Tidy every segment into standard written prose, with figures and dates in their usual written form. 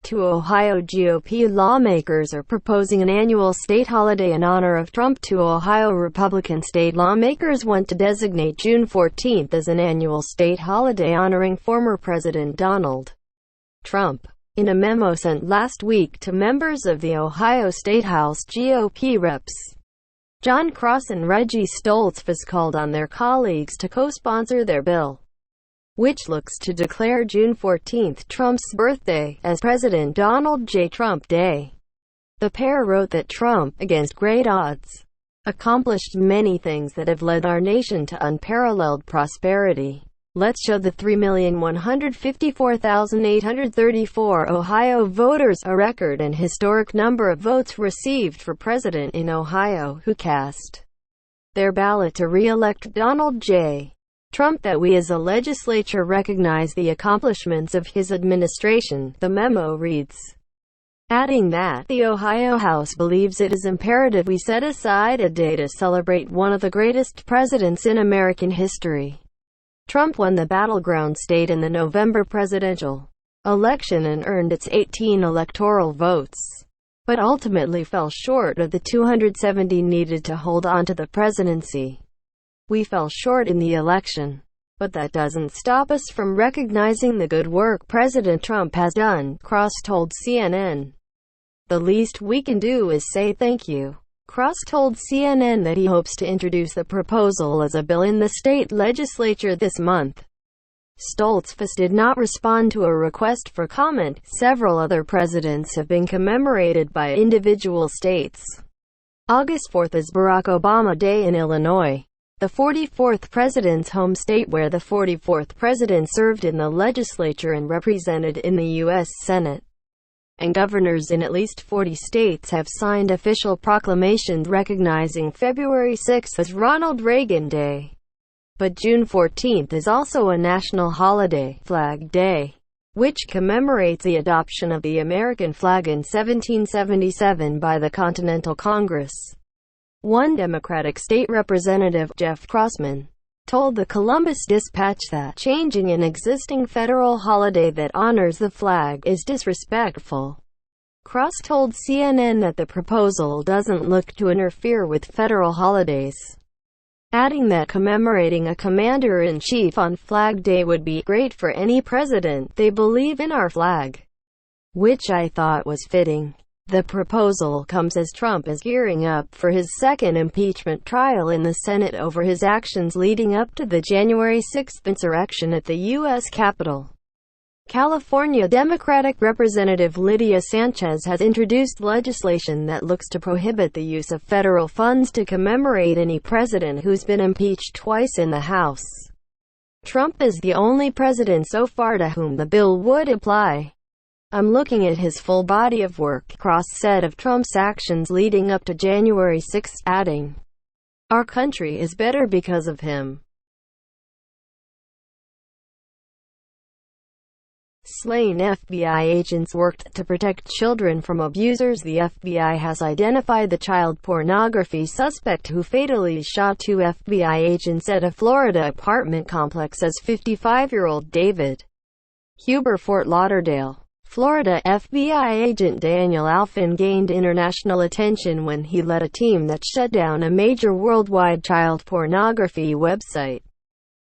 Two Ohio GOP lawmakers are proposing an annual state holiday in honor of Trump. Two Ohio Republican state lawmakers want to designate June 14 as an annual state holiday honoring former President Donald Trump. In a memo sent last week to members of the Ohio State House GOP reps, Jon Cross and Reggie Stoltz has called on their colleagues to co-sponsor their bill, which looks to declare June 14, Trump's birthday, as President Donald J. Trump Day. The pair wrote that Trump, against great odds, accomplished many things that have led our nation to unparalleled prosperity. Let's show the 3,154,834 Ohio voters, a record and historic number of votes received for president in Ohio, who cast their ballot to re-elect Donald J. Trump, that we as a legislature recognize the accomplishments of his administration, the memo reads, adding that the Ohio House believes it is imperative we set aside a day to celebrate one of the greatest presidents in American history. Trump won the battleground state in the November presidential election and earned its 18 electoral votes, but ultimately fell short of the 270 needed to hold on to the presidency. We fell short in the election, but that doesn't stop us from recognizing the good work President Trump has done, Cross told CNN. The least we can do is say thank you. Cross told CNN that he hopes to introduce the proposal as a bill in the state legislature this month. Stoltz did not respond to a request for comment. Several other presidents have been commemorated by individual states. August 4 is Barack Obama Day in Illinois, the 44th president's home state, where the 44th president served in the legislature and represented in the U.S. Senate. And governors in at least 40 states have signed official proclamations recognizing February 6 as Ronald Reagan Day. But June 14 is also a national holiday, Flag Day, which commemorates the adoption of the American flag in 1777 by the Continental Congress. One Democratic state representative, Jeff Crossman, told the Columbus Dispatch that changing an existing federal holiday that honors the flag is disrespectful. Cross told CNN that the proposal doesn't look to interfere with federal holidays, adding that commemorating a commander-in-chief on Flag Day would be great for any president. They believe in our flag, which I thought was fitting. The proposal comes as Trump is gearing up for his second impeachment trial in the Senate over his actions leading up to the January 6 insurrection at the U.S. Capitol. California Democratic Representative Lydia Sanchez has introduced legislation that looks to prohibit the use of federal funds to commemorate any president who's been impeached twice in the House. Trump is the only president so far to whom the bill would apply. I'm looking at his full body of work, Cross said of Trump's actions leading up to January 6, adding, our country is better because of him. Slain FBI agents worked to protect children from abusers. The FBI has identified the child pornography suspect who fatally shot two FBI agents at a Florida apartment complex as 55-year-old David Huber. Fort Lauderdale, Florida FBI agent Daniel Alfin gained international attention when he led a team that shut down a major worldwide child pornography website.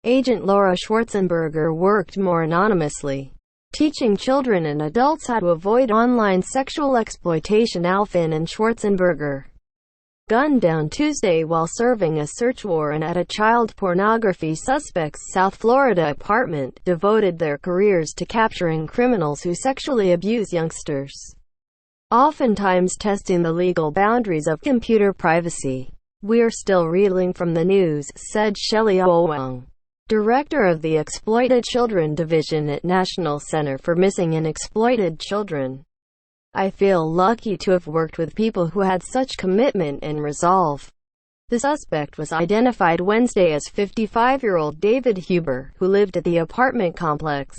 Agent Laura Schwarzenberger worked more anonymously, teaching children and adults how to avoid online sexual exploitation. Alfin and Schwarzenberger gunned down Tuesday while serving a search warrant at a child pornography suspect's South Florida apartment, devoted their careers to capturing criminals who sexually abuse youngsters, oftentimes testing the legal boundaries of computer privacy. We're still reeling from the news, said Shelley Owang, director of the Exploited Children Division at National Center for Missing and Exploited Children. I feel lucky to have worked with people who had such commitment and resolve. The suspect was identified Wednesday as 55-year-old David Huber, who lived at the apartment complex.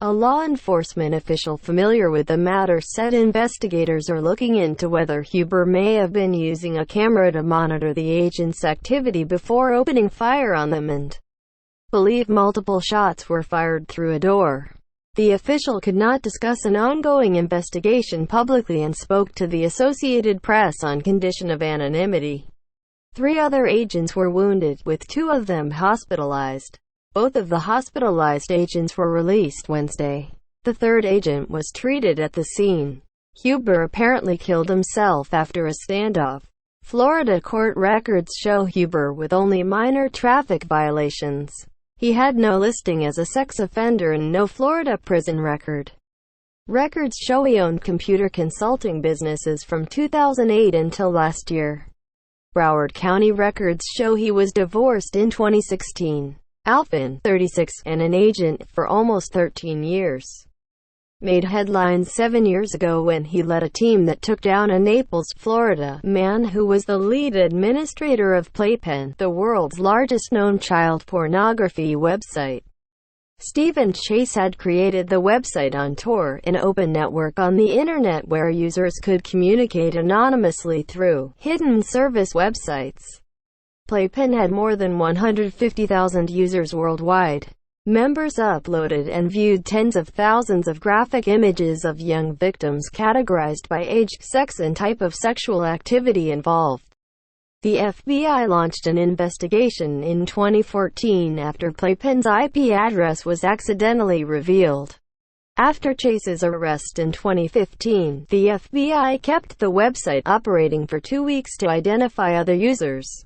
A law enforcement official familiar with the matter said investigators are looking into whether Huber may have been using a camera to monitor the agents' activity before opening fire on them and believe multiple shots were fired through a door. The official could not discuss an ongoing investigation publicly and spoke to the Associated Press on condition of anonymity. 3 other agents were wounded, with 2 of them hospitalized. Both of the hospitalized agents were released Wednesday. The 3rd agent was treated at the scene. Huber apparently killed himself after a standoff. Florida court records show Huber with only minor traffic violations. He had no listing as a sex offender and no Florida prison record. Records show he owned computer consulting businesses from 2008 until last year. Broward County records show he was divorced in 2016. Alfin, 36, and an agent for almost 13 years. Made headlines 7 years ago when he led a team that took down a Naples, Florida, man who was the lead administrator of Playpen, the world's largest known child pornography website. Stephen Chase had created the website on Tor, an open network on the internet where users could communicate anonymously through hidden service websites. Playpen had more than 150,000 users worldwide. Members uploaded and viewed tens of thousands of graphic images of young victims categorized by age, sex and type of sexual activity involved. The FBI launched an investigation in 2014 after Playpen's IP address was accidentally revealed. After Chase's arrest in 2015, the FBI kept the website operating for 2 weeks to identify other users,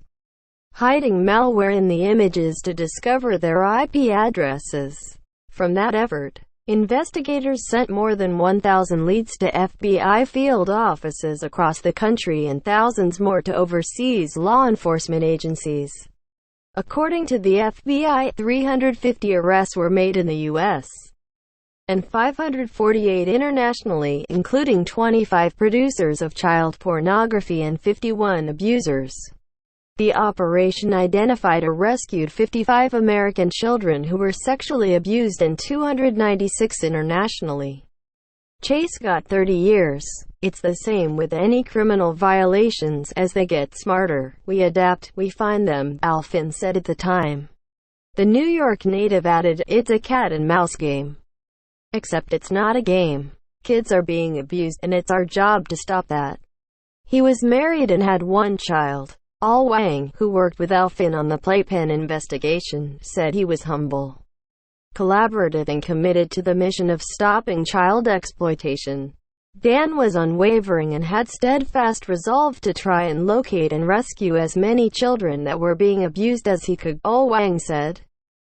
hiding malware in the images to discover their IP addresses. From that effort, investigators sent more than 1,000 leads to FBI field offices across the country and thousands more to overseas law enforcement agencies. According to the FBI, 350 arrests were made in the U.S. and 548 internationally, including 25 producers of child pornography and 51 abusers. The operation identified or rescued 55 American children who were sexually abused and 296 internationally. Chase got 30 years. It's the same with any criminal violations. As they get smarter, we adapt, we find them, Alfin said at the time. The New York native added, "It's a cat and mouse game. Except it's not a game. Kids are being abused, and it's our job to stop that." He was married and had 1 child. Al Wang, who worked with Alfin on the Playpen investigation, said he was humble, collaborative and committed to the mission of stopping child exploitation. Dan was unwavering and had steadfast resolve to try and locate and rescue as many children that were being abused as he could, Al Wang said.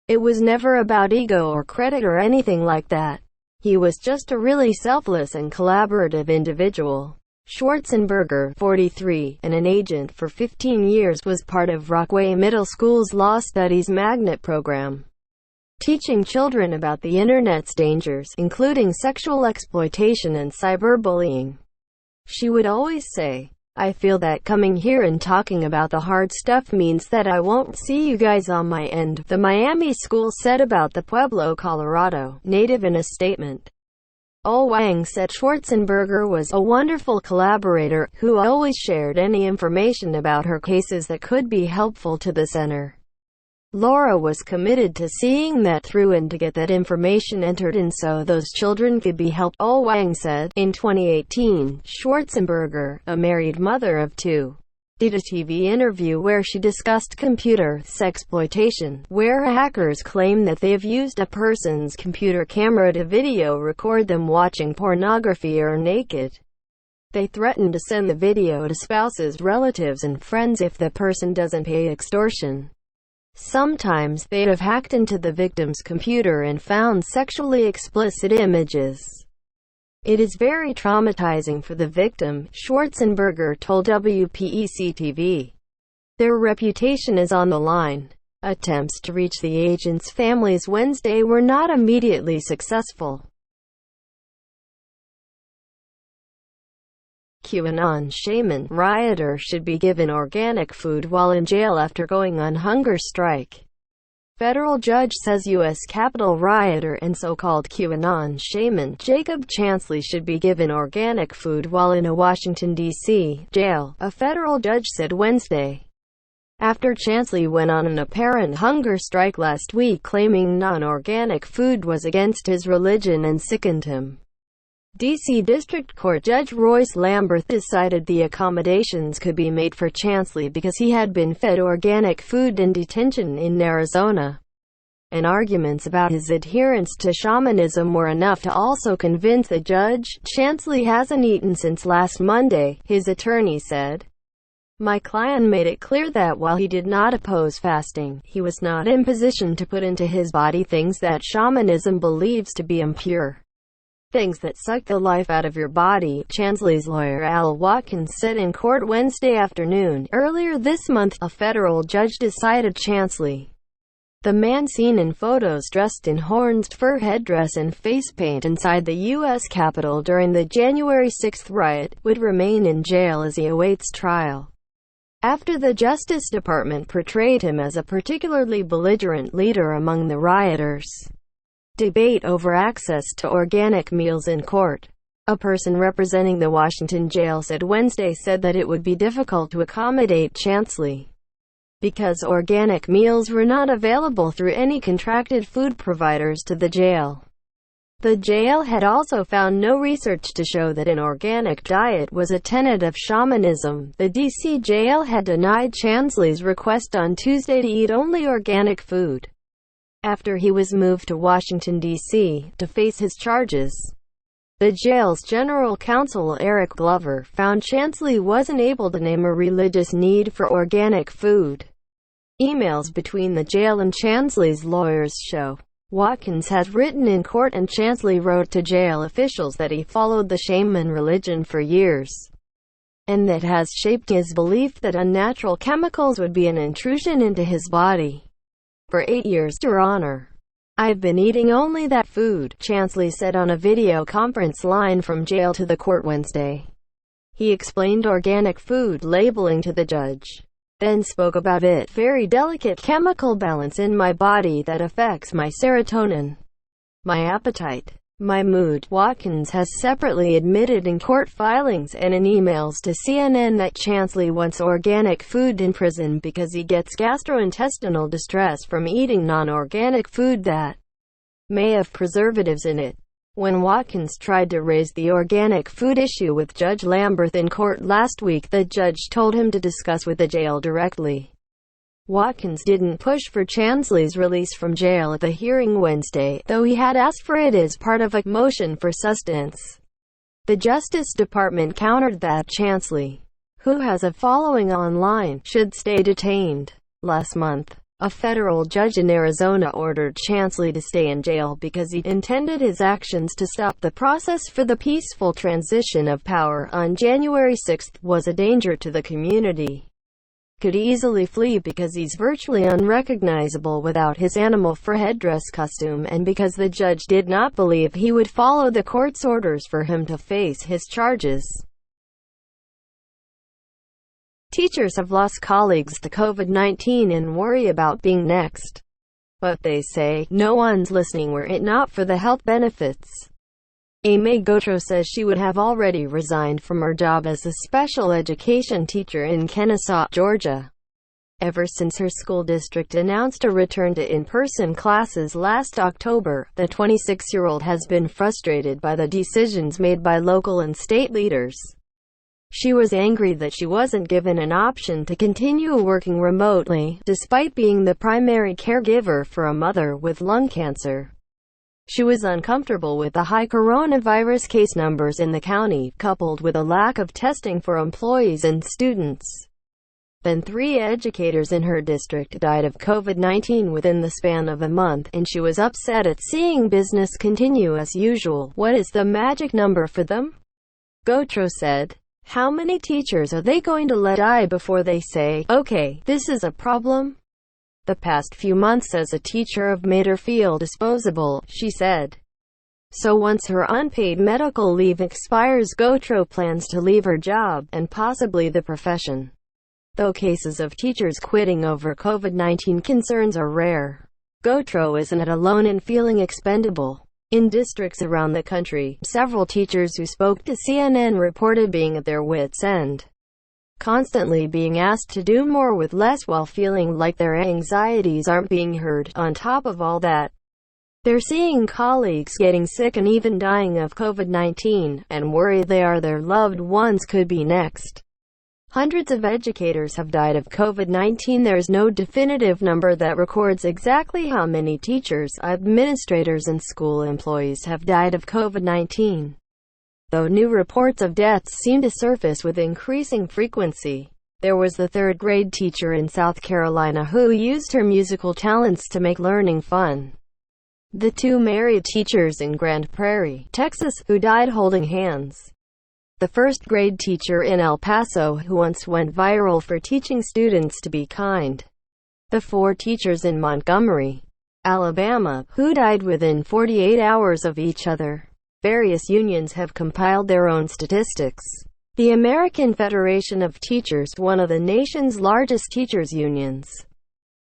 It was never about ego or credit or anything like that. He was just a really selfless and collaborative individual. Schwarzenberger, 43, and an agent for 15 years, was part of Rockaway Middle School's Law Studies Magnet program, teaching children about the Internet's dangers, including sexual exploitation and cyberbullying. She would always say, "I feel that coming here and talking about the hard stuff means that I won't see you guys on my end," the Miami school said about the Pueblo, Colorado native in a statement. Al Wang said Schwarzenberger was a wonderful collaborator, who always shared any information about her cases that could be helpful to the center. Laura was committed to seeing that through and to get that information entered in so those children could be helped, Al Wang said. In 2018, Schwarzenberger, a married mother of 2, did a TV interview where she discussed computer sexploitation, where hackers claim that they have used a person's computer camera to video record them watching pornography or naked. They threaten to send the video to spouses, relatives, and friends if the person doesn't pay extortion. Sometimes they'd have hacked into the victim's computer and found sexually explicit images. It is very traumatizing for the victim, Schwarzenberger told WPEC-TV. Their reputation is on the line. Attempts to reach the agents' families Wednesday were not immediately successful. QAnon shaman, rioter should be given organic food while in jail after going on hunger strike. Federal judge says U.S. Capitol rioter and so-called QAnon shaman Jacob Chansley should be given organic food while in a Washington, D.C. jail, a federal judge said Wednesday. after Chansley went on an apparent hunger strike last week, claiming non-organic food was against his religion and sickened him. D.C. District Court Judge Royce Lamberth decided the accommodations could be made for Chansley because he had been fed organic food in detention in Arizona, and arguments about his adherence to shamanism were enough to also convince the judge. Chansley hasn't eaten since last Monday, his attorney said. My client made it clear that while he did not oppose fasting, he was not in position to put into his body things that shamanism believes to be impure. Things that suck the life out of your body, Chansley's lawyer Al Watkins said in court Wednesday afternoon. Earlier this month, a federal judge decided Chansley, the man seen in photos dressed in horned fur headdress and face paint inside the U.S. Capitol during the January 6 riot, would remain in jail as he awaits trial, after the Justice Department portrayed him as a particularly belligerent leader among the rioters. Debate over access to organic meals in court. A person representing the Washington jail said Wednesday that it would be difficult to accommodate Chansley because organic meals were not available through any contracted food providers to the jail. The jail had also found no research to show that an organic diet was a tenet of shamanism. The D.C. jail had denied Chansley's request on Tuesday to eat only organic food, after he was moved to Washington, D.C., to face his charges. The jail's general counsel Eric Glover found Chansley wasn't able to name a religious need for organic food. Emails between the jail and Chansley's lawyers show Watkins has written in court, and Chansley wrote to jail officials that he followed the shaman religion for years, and that has shaped his belief that unnatural chemicals would be an intrusion into his body. For 8 years, Your Honor, I've been eating only that food, Chansley said on a video conference line from jail to the court Wednesday. He explained organic food labeling to the judge, then spoke about it very delicate chemical balance in my body that affects my serotonin, my appetite, my mood. Watkins has separately admitted in court filings and in emails to CNN that Chansley wants organic food in prison because he gets gastrointestinal distress from eating non-organic food that may have preservatives in it. When Watkins tried to raise the organic food issue with Judge Lamberth in court last week, the judge told him to discuss with the jail directly. Watkins didn't push for Chansley's release from jail at the hearing Wednesday, though he had asked for it as part of a motion for sustenance. The Justice Department countered that Chansley, who has a following online, should stay detained. Last month, a federal judge in Arizona ordered Chansley to stay in jail because he intended his actions to stop the process for the peaceful transition of power on January 6 was a danger to the community. Could easily flee because he's virtually unrecognizable without his animal fur headdress costume, and because the judge did not believe he would follow the court's orders for him to face his charges. Teachers have lost colleagues to COVID-19 and worry about being next. But they say, no one's listening were it not for the health benefits. Amy Gotro says she would have already resigned from her job as a special education teacher in Kennesaw, Georgia, ever since her school district announced a return to in-person classes last October. The 26-year-old has been frustrated by the decisions made by local and state leaders. She was angry that she wasn't given an option to continue working remotely, despite being the primary caregiver for a mother with lung cancer. She was uncomfortable with the high coronavirus case numbers in the county, coupled with a lack of testing for employees and students. Then 3 educators in her district died of COVID-19 within the span of a month, and she was upset at seeing business continue as usual. What is the magic number for them? Gotro said. How many teachers are they going to let die before they say, okay, this is a problem? The past few months as a teacher have made her feel disposable, she said. So once her unpaid medical leave expires, Gotro plans to leave her job, and possibly the profession. Though cases of teachers quitting over COVID-19 concerns are rare, Gotro isn't alone in feeling expendable. In districts around the country, several teachers who spoke to CNN reported being at their wits' end. constantly being asked to do more with less while feeling like their anxieties aren't being heard. On top of all that, they're seeing colleagues getting sick and even dying of COVID-19, and worry their loved ones could be next. Hundreds of educators have died of COVID-19. There's no definitive number that records exactly how many teachers, administrators, and school employees have died of COVID-19, though new reports of deaths seem to surface with increasing frequency. There was the third-grade teacher in South Carolina who used her musical talents to make learning fun. The two married teachers in Grand Prairie, Texas, who died holding hands. The first-grade teacher in El Paso who once went viral for teaching students to be kind. The 4 teachers in Montgomery, Alabama, who died within 48 hours of each other. Various unions have compiled their own statistics. The American Federation of Teachers, one of the nation's largest teachers' unions,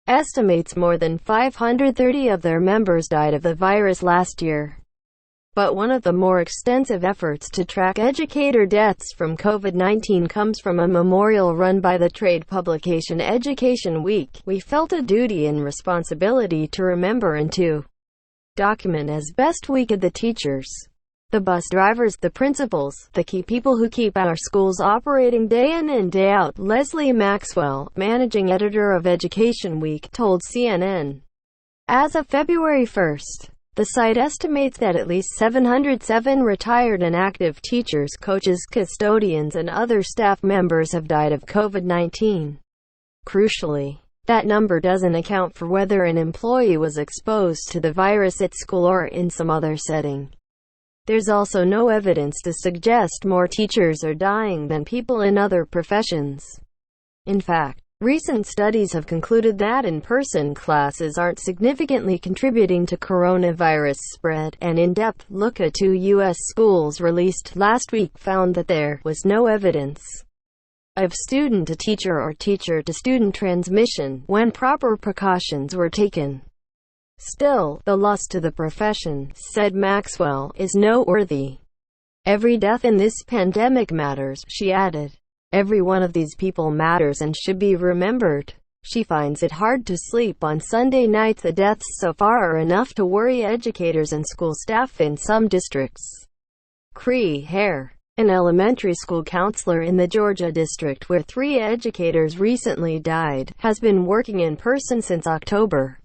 estimates more than 530 of their members died of the virus last year. But one of the more extensive efforts to track educator deaths from COVID-19 comes from a memorial run by the trade publication Education Week. We felt a duty and responsibility to remember and to document as best we could the teachers, the bus drivers, the principals, the key people who keep our schools operating day in and day out, Leslie Maxwell, managing editor of Education Week, told CNN. As of February 1st, the site estimates that at least 707 retired and active teachers, coaches, custodians, and other staff members have died of COVID-19. Crucially, that number doesn't account for whether an employee was exposed to the virus at school or in some other setting. There's also no evidence to suggest more teachers are dying than people in other professions. In fact, recent studies have concluded that in-person classes aren't significantly contributing to coronavirus spread. An in-depth look at 2 U.S. schools released last week found that there was no evidence of student-to-teacher or teacher-to-student transmission when proper precautions were taken. Still, the loss to the profession, said Maxwell, is noteworthy. Every death in this pandemic matters, she added. Every one of these people matters and should be remembered. She finds it hard to sleep on Sunday nights. The deaths so far are enough to worry educators and school staff in some districts. Cree Hare, an elementary school counselor in the Georgia district where 3 educators recently died, has been working in person since October.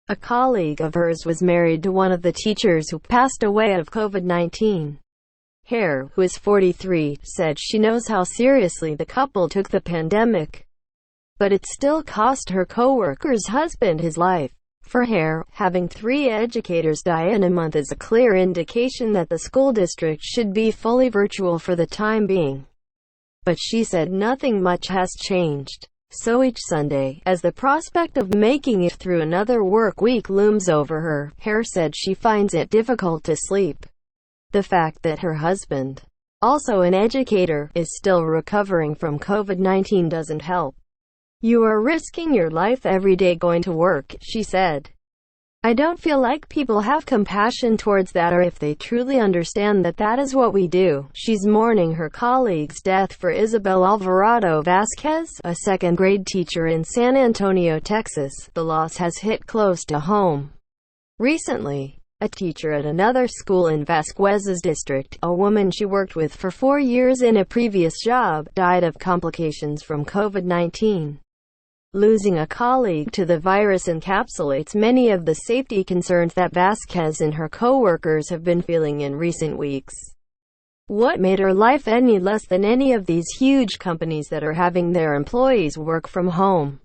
A colleague of hers was married to one of the teachers who passed away of COVID-19. Hare, who is 43, said she knows how seriously the couple took the pandemic, but it still cost her co-worker's husband his life. For Hare, having 3 educators die in a month is a clear indication that the school district should be fully virtual for the time being. But she said nothing much has changed. So each Sunday, as the prospect of making it through another work week looms over her, Hare said she finds it difficult to sleep. The fact that her husband, also an educator, is still recovering from COVID-19 doesn't help. You are risking your life every day going to work, she said. I don't feel like people have compassion towards that or if they truly understand that that is what we do. She's mourning her colleague's death for Isabel Alvarado Vasquez, a second-grade teacher in San Antonio, Texas. The loss has hit close to home. Recently, a teacher at another school in Vasquez's district, a woman she worked with for 4 years in a previous job, died of complications from COVID-19. Losing a colleague to the virus encapsulates many of the safety concerns that Vasquez and her co-workers have been feeling in recent weeks. What made her life any less than any of these huge companies that are having their employees work from home?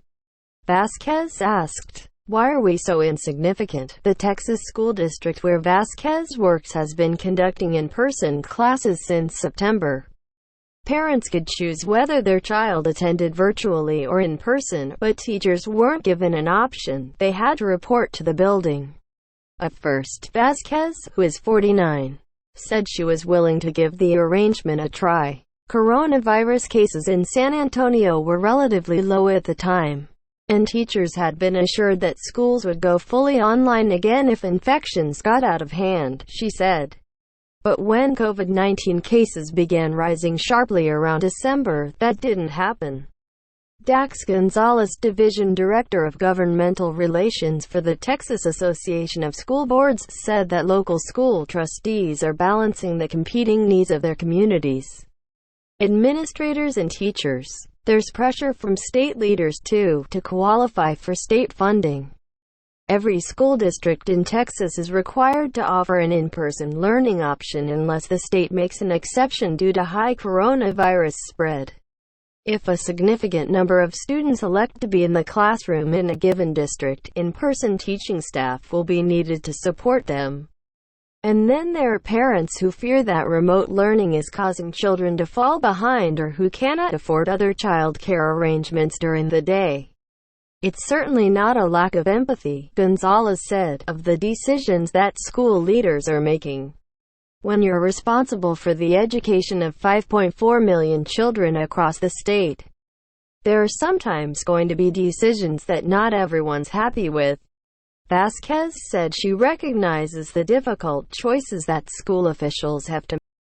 Vasquez asked. Why are we so insignificant? The Texas school district where Vasquez works has been conducting in-person classes since September. Parents could choose whether their child attended virtually or in person, but teachers weren't given an option. They had to report to the building. At first, Vasquez, who is 49, said she was willing to give the arrangement a try. Coronavirus cases in San Antonio were relatively low at the time, and teachers had been assured that schools would go fully online again if infections got out of hand, she said. But when COVID-19 cases began rising sharply around December, that didn't happen. Dax Gonzalez, Division Director of Governmental Relations for the Texas Association of School Boards, said that local school trustees are balancing the competing needs of their communities. Administrators and teachers. There's pressure from state leaders, too, to qualify for state funding. Every school district in Texas is required to offer an in-person learning option unless the state makes an exception due to high coronavirus spread. If a significant number of students elect to be in the classroom in a given district, in-person teaching staff will be needed to support them. And then there are parents who fear that remote learning is causing children to fall behind or who cannot afford other child care arrangements during the day. It's certainly not a lack of empathy, Gonzalez said, of the decisions that school leaders are making. When you're responsible for the education of 5.4 million children across the state, there are sometimes going to be decisions that not everyone's happy with. Vasquez said she recognizes the difficult choices that school officials have to